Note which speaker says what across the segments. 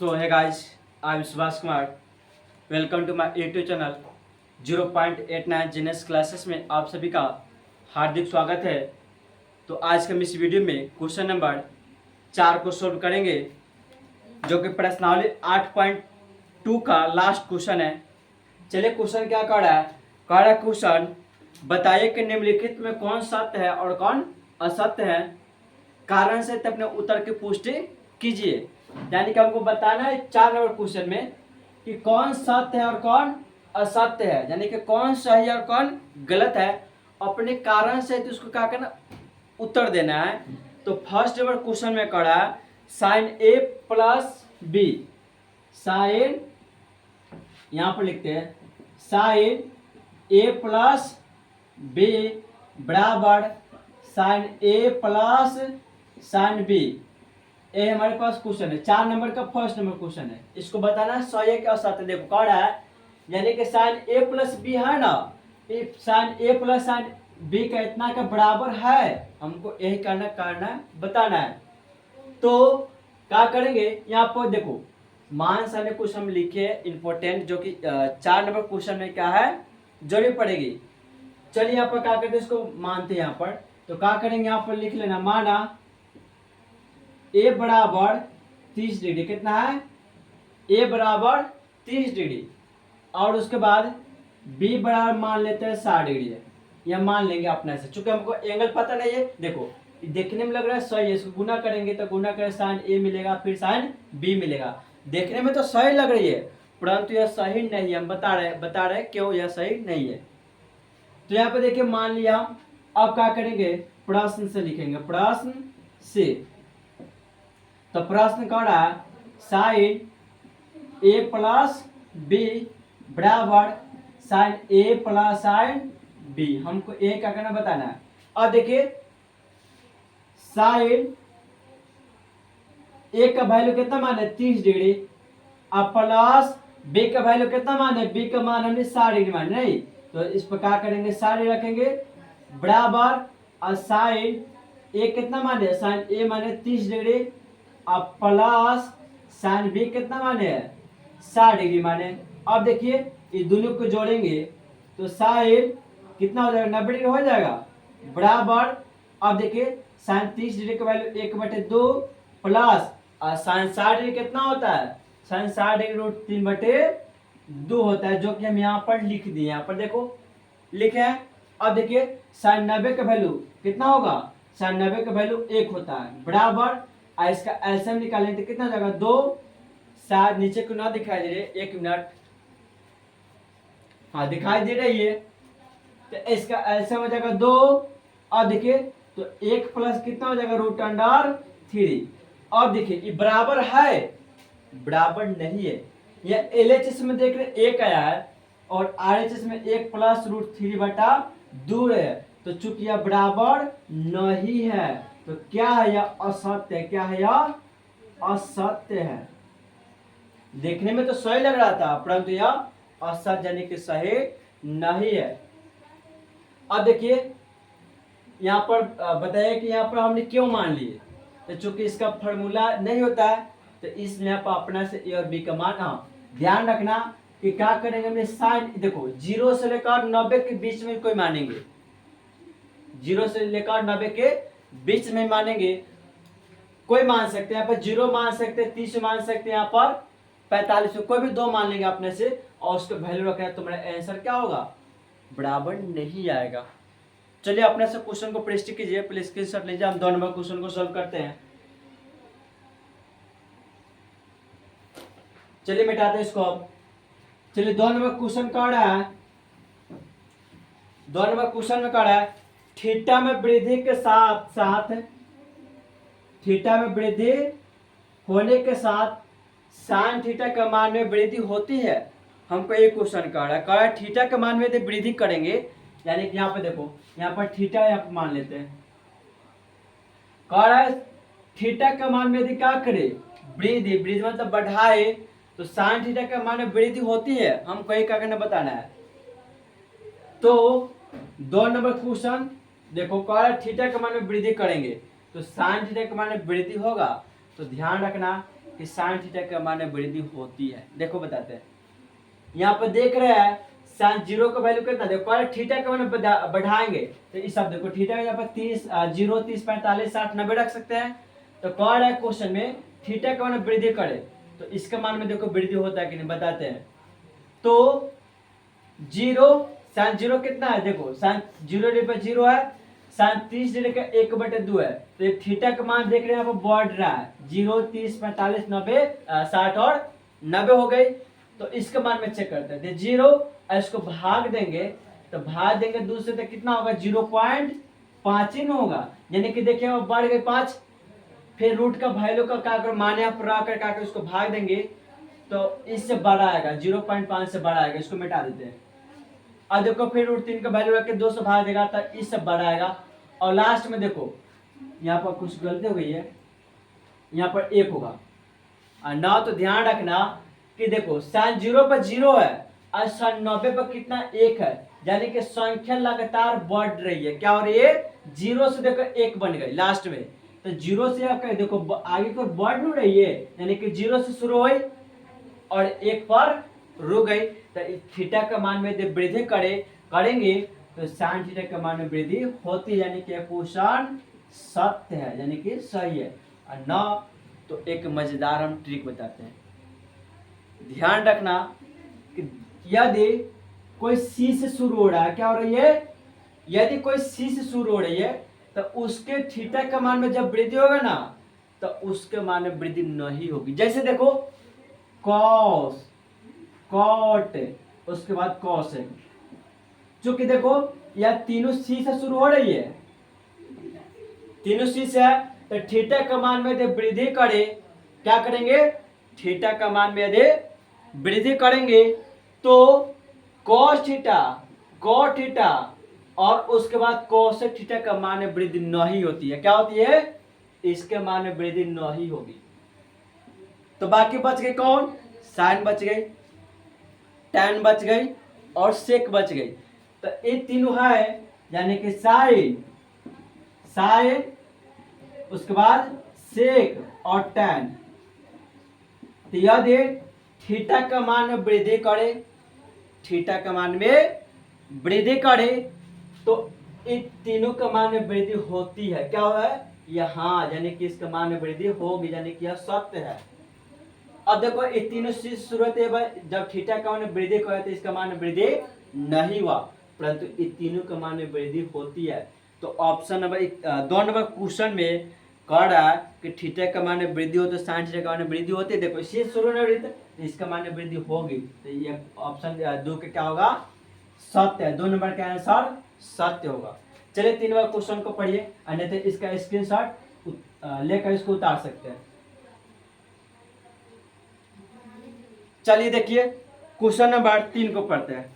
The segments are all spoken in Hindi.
Speaker 1: So hey guys, I'm Subhash Kumar. Welcome to my YouTube channel 0.89 genius classes में आप सभी का हार्दिक स्वागत है। तो आज के हम इस वीडियो में क्वेश्चन नंबर 4 को सोल्व करेंगे, जो कि प्रश्नावली 8.2 का लास्ट क्वेश्चन है। चलिए क्वेश्चन क्या कह रहा है? कह रहा है क्वेश्चन, बताइए कि निम्नलिखित में कौन सत्य है और कौन असत्य है। कारण से अपने उत्तर की पुष्टि कीजिए। यानी कि हमको बताना है 4 नंबर क्वेश्चन में कि कौन सत्य है और कौन असत्य है, यानी कि कौन सही है और कौन गलत है। अपने कारण से तो उसको क्या करना, उत्तर देना है। तो फर्स्ट नंबर क्वेश्चन में कह रहा है साइन ए प्लस बी। साइन, यहां पर लिखते हैं साइन ए प्लस बी बराबर साइन ए प्लस साइन बी। ये हमारे पास क्वेश्चन है, 4 नंबर का फर्स्ट नंबर क्वेश्चन है। इसको बताना है सही है कि असत्य। देखो कह रहा है, यानी कि साइन ए प्लस बी है ना, साइन ए प्लस साइन बी का इतना का बराबर है, हमको यही करना बताना है। तो क्या करेंगे, यहाँ पर देखो मान सामने कुछ हम लिखे इंपोर्टेंट, जो कि 4 नंबर क्वेश्चन में क्या है जरूरी पड़ेगी। चलिए यहाँ पर क्या करते हैं, इसको मानते हैं यहाँ पर। तो क्या करेंगे, यहाँ पर लिख लेना, माना ए बराबर 30 डिग्री। कितना है? ए बराबर 30 डिग्री। और उसके बाद बी बराबर मान लेते हैं 60 डिग्री है, यह मान लेंगे अपने से, चूंकि हमको एंगल पता नहीं है। देखो देखने में लग रहा है सही है, इसको गुना करेंगे तो गुना करें साइन ए मिलेगा, फिर साइन बी मिलेगा। देखने में तो सही लग रही है, परंतु यह सही नहीं है। हम बता रहे क्यों यह सही नहीं है। तो यहाँ पे देखिए मान लिया हम। अब क्या करेंगे, प्रश्न से लिखेंगे, प्रश्न से। तो प्रश्न कह रहा है साइन ए प्लस बी बराबर साइन ए प्लस साइन बी। हमको ए क्या करना बताना है। अब देखिए साइन ए का वैल्यू कितना मान है 30 डिग्री, अब प्लस बी का वैल्यू कितना मान है, बी का मान हमने 60 डिग्री मान नहीं। तो इस पर क्या करेंगे, 60 रखेंगे बराबर और साइन ए कितना मान है, साइन ए माने 30 डिग्री, अब प्लस साइन बी कितना माने है 60 डिग्री माने। अब देखिए ये दोनों को जोड़ेंगे तो साइन कितना हो जाएगा, 90 डिग्री हो जाएगा बराबर। अब देखिए साइन 30 डिग्री का वैल्यू 1/2 प्लस और साइन 60 डिग्री कितना होता है, साइन 60 डिग्री रूट 3/2 होता है, जो कि हम यहाँ पर लिख दिए। यहाँ पर देखो लिखे हैं। अब देखिए साइन 90 का वैल्यू कितना होगा, साइन 90 का वैल्यू 1 होता है बराबर। और इसका एलसीएम निकालें तो कितना जाएगा 2। शायद नीचे को ना दिखाई दे रही, 1 मिनट, हाँ दिखाई दे रही है। तो इसका एलसीएम हो जाएगा 2। अब देखिए तो 1 प्लस कितना हो जाएगा रूट अंडर 3। अब देखिए ये बराबर है, बराबर नहीं है। यह एलएचएस में देख रहे 1 आया है और आरएचएस में 1 प्लस रूट 3/2 है। तो चूंकि यह बराबर नहीं है तो क्या है, यह असत्य है। क्या है, यह असत्य है। देखने में तो सही लग रहा था, परंतु यह असत्य यानी कि सही नहीं है। अब देखिए यहाँ पर बताइए कि यहाँ पर हमने क्यों मान लिए। तो चूंकि इसका फॉर्मूला नहीं होता है तो इसमें आप अपना से ए और बी का मान, हाँ ध्यान रखना कि क्या करेंगे हमने साइन, देखो 0 से लेकर 90 के बीच में कोई मानेंगे, 0 से लेकर 90 के बीच में मानेंगे। कोई मान सकते हैं यहाँ पर 0 मान सकते हैं, 30 मान सकते हैं, यहाँ पर 45 में कोई भी 2 मान लेंगे अपने से और उसको वैल्यू रखें तो मेरा आंसर क्या होगा, बराबर नहीं आएगा। चलिए अपने से क्वेश्चन को प्रैक्टिस कीजिए, प्लीज स्क्रीनशॉट लीजिए। हम 2 नंबर क्वेश्चन को सॉल्व करते हैं। चलिए मिटाते हैं इसको अब। चलिए 2 नंबर क्वेश्चन कह रहा है, 2 नंबर क्वेश्चन में कह रहा है थीटा में वृद्धि के साथ साथ, थीटा में वृद्धि होने के साथ साइन थीटा के मान में वृद्धि होती है। हमको एक क्वेश्चन कह रहा है थीटा के मान में यदि वृद्धि करेंगे, यानी कि यहाँ पे देखो यहाँ पर थीटा यहाँ पर मान लेते हैं। कह रहा है थीटा के मान में यदि क्या करे, वृद्धि, वृद्धि मतलब बढ़ाए, तो साइन थीटा के मान में वृद्धि होती है। हमको एक क्या करना बताना है। तो 2 नंबर क्वेश्चन देखो कह रहा है थीटा के मान में वृद्धि करेंगे तो साइन थीटा के मान में वृद्धि होगा। तो ध्यान रखना कि साइन थीटा के मान में वृद्धि होती है। देखो बताते हैं, यहाँ पर देख रहे हैं साइन जीरो का वैल्यू कितना, देखो थीटा का मान बढ़ाएंगे तो इस सब देखो थीटा का यहाँ पर 30 0 30 45 60 90 रख सकते हैं। तो कह रहा है क्वेश्चन में थीटा का मान वृद्धि करे तो इसके मान में देखो वृद्धि होता है कि नहीं बताते हैं। तो जीरो साइन जीरो कितना है, देखो साइन जीरो डिग्री पर जीरो है, साइन 30 डिग्री का 1/2 है। तो ये थीटा का मान देख रहे हैं यहाँ पर बढ़ रहा है, 0 30 45 90 60 और 90 हो गई। तो इसके मान में चेक करते हैं, जीरो इसको भाग देंगे तो भाग देंगे दूसरे तो कितना होगा 0.5 ही होगा, यानी कि देखिए वो बढ़ गए 5। फिर रूट का वैल्यू का क्या कर मान यहाँ पर आकर उसको भाग देंगे तो इससे बड़ा आएगा, 0.5 से बड़ा आएगा, इसको मिटा देते हैं। अब देखो फिर रूट 3 का वैल्यू रख के 2 से भाग देगा तो इससे बड़ा आएगा। और लास्ट में देखो यहाँ पर कुछ गलती हो गई है, यहाँ पर 1 होगा। और ना तो ध्यान रखना कि देखो साइन 0 पर 0 है और साइन 90 पर कितना 1 है, यानी कि संख्या लगातार बढ़ रही है। क्या हो रही है, 0 से देखो 1 बन गई लास्ट में, तो 0 से आपका देखो आगे को बढ़ नहीं रही है, यानी कि 0 से शुरू हुई और 1 पर रुक गई। तो थीटा का मान में जब वृद्धि करेंगे तो साइन थीटा का मान में वृद्धि होती है, यानी कि क्वेश्चन सत्य है, यानी कि सही है। और ना तो एक मजेदार हम ट्रिक बताते हैं, ध्यान रखना कि यदि कोई सी से शुरू हो रहा है, क्या हो रही है, यदि कोई सी से शुरू हो रही है तो उसके थीटा का मान में जब वृद्धि होगा ना तो उसके मान में वृद्धि नहीं होगी। जैसे देखो कॉस कॉट उसके बाद कॉस है, चूंकि देखो यह तीनों सी से शुरू हो रही है, तीनों सी से है, तो थीटा का मान में यदि वृद्धि करे, क्या करेंगे थीटा का मान में यदि वृद्धि करेंगे तो cos थीटा cot थीटा और उसके बाद cosec थीटा का मान में वृद्धि नहीं होती है। क्या होती है, इसके मान में वृद्धि नहीं होगी। तो बाकी बच गए कौन, साइन बच गई, tan बच गई और sec बच गई। तो ये तीनों है, यानी कि साइन उसके बाद sec और tan। तो यदि थीटा का मान में वृद्धि करे, थीटा का मान में वृद्धि करे तो इन तीनों का मान में वृद्धि होती है। क्या है यहाँ, यानी कि इसका मान में वृद्धि होगी, यानी कि यह सत्य है। अब देखो ये तीनों चीज सूरत है, जब थीटा का मान में वृद्धि करे तो इसका मान में वृद्धि नहीं हुआ, परंतु ये तीनों का मान में वृद्धि होती है। तो ऑप्शन नंबर 2 नंबर क्वेश्चन में कह रहा है कि थीटा का मान में वृद्धि हो तो साइन थीटा का मान में वृद्धि होती है। देखो इसी शुरू में वृद्धि तो इसका मान में वृद्धि होगी, तो ये ऑप्शन 2 का क्या होगा, सत्य है। 2 नंबर का आंसर सत्य होगा। चलिए 3 नंबर क्वेश्चन को पढ़िए, अन्यथा इसका स्क्रीनशॉट लेकर इसको उतार सकते हैं। चलिए देखिए क्वेश्चन नंबर 3 को पढ़ते हैं।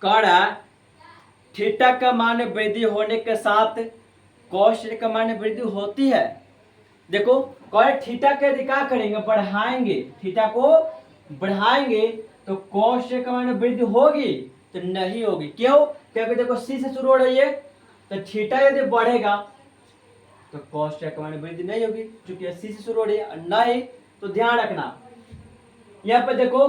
Speaker 1: कह रहा है थीटा का मान में वृद्धि होने के साथ cos का मान में वृद्धि होती है। देखो कह थीटा के यदि क्या करेंगे, बढ़ाएंगे, थीटा को बढ़ाएंगे तो cos का मान में वृद्धि होगी तो नहीं होगी। क्यों, क्योंकि देखो सी से शुरू हो रही है, तो थीटा यदि बढ़ेगा तो cos का मान में वृद्धि नहीं होगी, क्योंकि सी से शुरू हो रही है। नहीं तो ध्यान रखना यहाँ पे देखो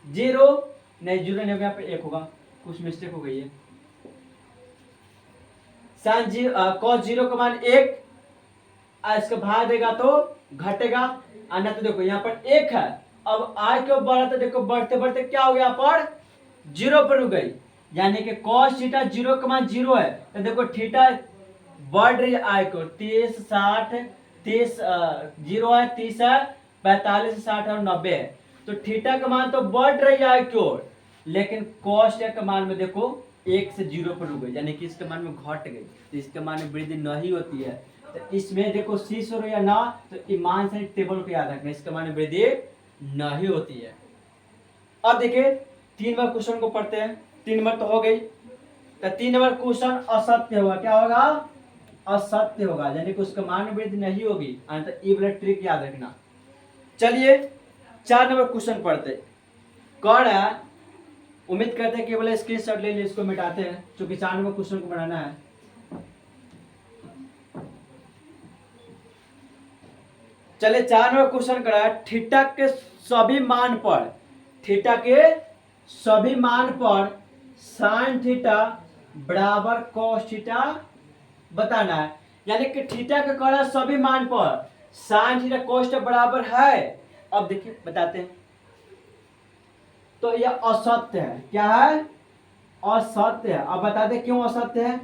Speaker 1: 0 नहीं, 0 नहीं होगा, यहाँ पे 1 होगा, कुछ मिस्टेक हो गई है। साइन cos 0 का मान 1, इसका भाग देगा तो घटेगा, अन्य तो देखो यहाँ पर 1 है। अब आय क्यों बढ़ा, तो देखो बढ़ते बढ़ते क्या हो गया, पर 0 पर रुक गई, यानी कि cos थीटा 0 का मान 0 है। तो देखो थीटा बढ़ रही है आय को, 30 60 30 0 है, 30 है, 45 60 और 90 है। तो थीटा का मान तो बढ़ रही है की ओर, लेकिन cos का मान में देखो 1 से 0 पर रुक गई, यानी कि इसके मान में घट गई, तो इसके मान में वृद्धि नहीं होती है। तो इसमें देखो सी शुरू या ना, तो ईमान से टेबल को याद रखना, इसके मान में वृद्धि नहीं होती है। अब देखिए 3 नंबर क्वेश्चन को पढ़ते हैं। 3 नंबर तो हो गई, तो 3 नंबर क्वेश्चन असत्य होगा। क्या होगा, असत्य होगा, यानी कि उसका मान में वृद्धि नहीं होगी। तो ये वाला ट्रिक याद रखना। चलिए 4 नंबर क्वेश्चन पढ़ते। कह रहा है, उम्मीद करते हैं कि बोले स्क्रीनशॉट ले लिए, इसको मिटाते हैं क्योंकि 4 नंबर क्वेश्चन को बनाना है। चले 4 नंबर क्वेश्चन करा, थीटा के सभी मान पर, थीटा के सभी मान पर साइन थीटा बराबर कॉस थीटा बताना है। यानी कि थीटा के करा सभी मान पर साइन थीटा कॉस थीटा बराबर है। अब देखिए बताते हैं, तो यह असत्य है। क्या है? असत्य है। अब बता दे क्यों असत्य है।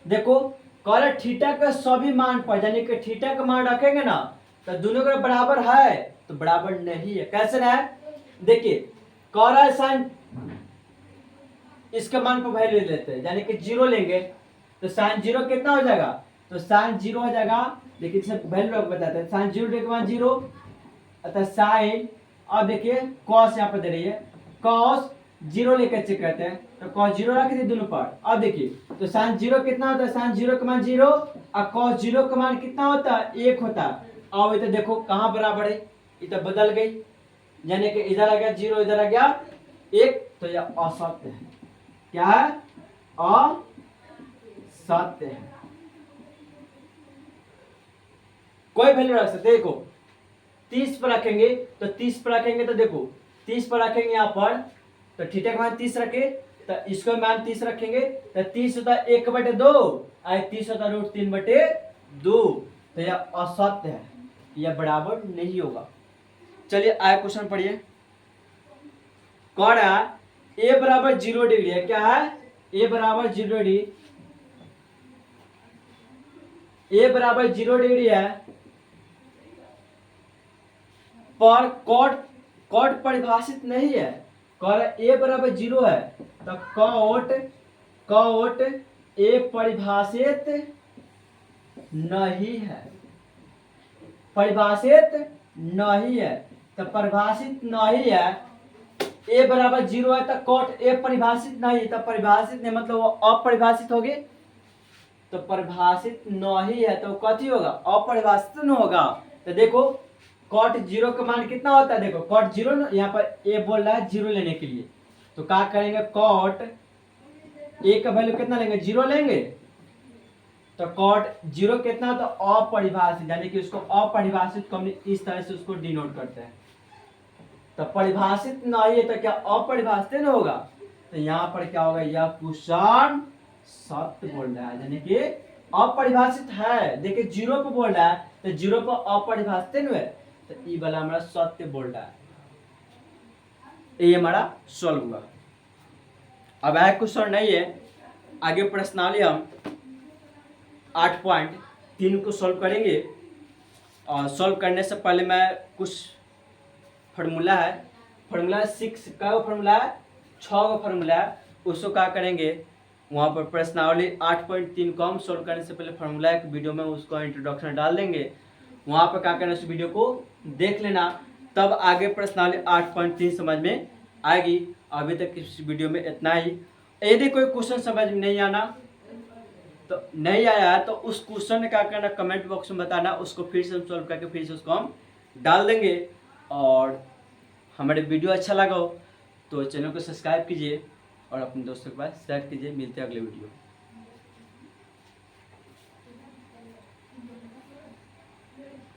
Speaker 1: देखो कह थीटा के सभी मान पर, यानी कि थीटा का मान रखेंगे ना तो दोनों का बराबर है, तो बराबर नहीं है। कैसे है? देखिए कह रहा है साइन, इसके मान पर वैल्यू लेते हैं, यानी कि 0 लेंगे तो साइन 0 कितना हो जाएगा, तो साइन 0 हो जाएगा। देखिए इसमें वैल्यू बताते हैं, साइन 0 के मान 0, अतः साइन, अब देखिए कॉस यहाँ पर दे रही है, कॉस 0 लेकर चेक करते हैं, तो कॉस 0 रख दिए दोनों पर। अब देखिए तो साइन 0 कितना होता है, साइन 0 का मान 0 और कॉस 0 का मान कितना होता है, 1 होता है। अब इधर देखो कहाँ बराबर है, इधर बदल गई, यानी कि इधर आ गया 0, इधर आ गया 1, तो यह असत्य है। क्या है? असत्य है। कोई वैल्यू रख सकते, देखो 30 पर रखेंगे तो 30 पर रखेंगे तो देखो 30 पर रखेंगे यहाँ पर, तो थीटा का मान 30 रखे तो इसको मान 30 रखेंगे तो 30 होता है 1/2 और 30 होता है √3/2, तो यह असत्य है, यह बराबर नहीं होगा। चलिए आगे क्वेश्चन पढ़िए। कौन है? ए बराबर 0 डिग्री है। क्या है? ए बराबर 0 डिग्री, ए बराबर 0 डिग्री है पर कॉट, कॉट परिभाषित नहीं है। कह ए बराबर 0 है तो कॉट, कॉट ए परिभाषित नहीं है, परिभाषित नहीं है, तो परिभाषित नहीं है। ए बराबर 0 है तो कॉट ए परिभाषित नहीं, तो परिभाषित नहीं मतलब वो अपरिभाषित होगी, तो परिभाषित नहीं है तो कथी होगा, अपरिभाषित न होगा। तो देखो कॉट 0 का मान कितना होता है, देखो कॉट 0, यहाँ पर ए बोल रहा है 0 लेने के लिए, तो क्या करेंगे, कॉट ए का वैल्यू कितना लेंगे, 0 लेंगे, तो कॉट 0 कितना, तो अपरिभाषित, यानी कि उसको अपरिभाषित को हम इस तरह से उसको डिनोट करते हैं। तो परिभाषित नहीं है तो क्या अपरिभाषित न होगा, तो यहाँ पर क्या होगा, यह क्वेश्चन सत्य बोल रहा है, यानी कि अपरिभाषित है। देखिए 0 पर बोल रहा है तो 0 पर अपरिभाषित नहीं है, तो ई वाला हमारा सत्य बोल रहा है, ये हमारा सॉल्व हुआ। अब आगे क्वेश्चन नहीं है, आगे प्रश्नावली हम 8.3 को सॉल्व करेंगे। और सॉल्व करने से पहले मैं कुछ फार्मूला है, फार्मूला 6 का फार्मूला है, 6 का फार्मूला है, उसको क्या करेंगे वहाँ पर प्रश्नावली 8.3 को हम सॉल्व करने से पहले फार्मूला एक वीडियो में उसको इंट्रोडक्शन डाल देंगे, वहाँ पर क्या करना, उस वीडियो को देख लेना, तब आगे प्रश्नावली 8.3 समझ में आएगी। अभी तक इस वीडियो में इतना ही। यदि कोई क्वेश्चन समझ में नहीं आना, तो नहीं आया है तो उस क्वेश्चन क्या करना, कमेंट बॉक्स में बताना, उसको फिर से हम सॉल्व करके फिर से उसको हम डाल देंगे। और हमारे वीडियो अच्छा लगा हो तो चैनल को सब्सक्राइब कीजिए और अपने दोस्तों के पास शेयर कीजिए। मिलते हैं अगले वीडियो।